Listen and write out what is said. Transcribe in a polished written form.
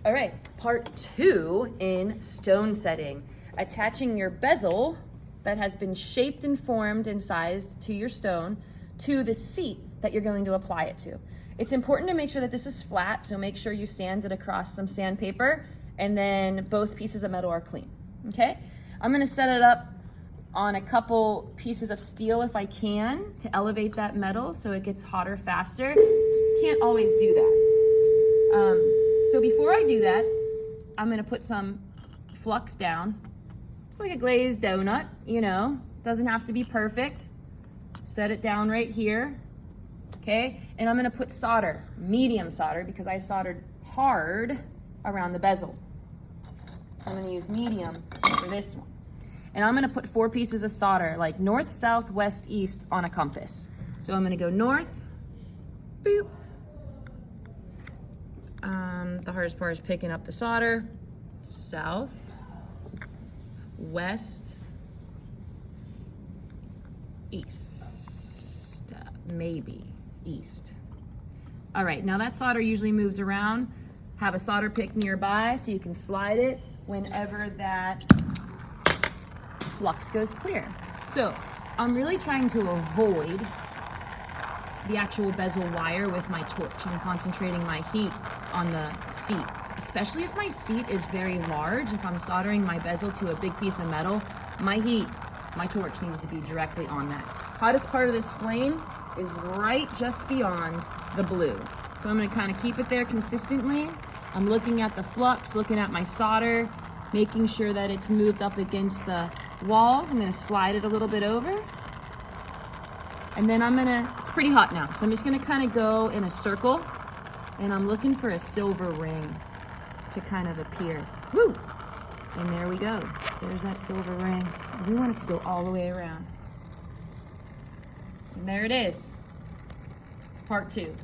All right, part 2 in stone setting. Attaching your bezel that has been shaped and formed and sized to your stone to the seat that you're going to apply it to. It's important to make sure that this is flat, so make sure you sand it across some sandpaper and then both pieces of metal are clean, okay? I'm gonna set it up on a couple pieces of steel if I can to elevate that metal so it gets hotter faster. Can't always do that. So before I do that, I'm gonna put some flux down. It's like a glazed donut, you know, doesn't have to be perfect. Set it down right here, okay? And I'm gonna put solder, medium solder, because I soldered hard around the bezel. So I'm gonna use medium for this one. And I'm gonna put 4 pieces of solder, like north, south, west, east on a compass. So I'm gonna go north, boop. The hardest part is picking up the solder. South, west, east, maybe east. All right, now that solder usually moves around. Have a solder pick nearby so you can slide it whenever that flux goes clear. So I'm really trying to avoid the actual bezel wire with my torch. I'm concentrating my heat on the seat, especially if my seat is very large. If I'm soldering my bezel to a big piece of metal, my torch needs to be directly on that. Hottest part of this flame is right just beyond the blue. So I'm gonna kind of keep it there consistently. I'm looking at the flux, looking at my solder, making sure that it's moved up against the walls. I'm gonna slide it a little bit over. And then it's pretty hot now, so I'm just gonna kind of go in a circle, and I'm looking for a silver ring to kind of appear. Woo! And there we go. There's that silver ring. We want it to go all the way around. And there it is. Part 2.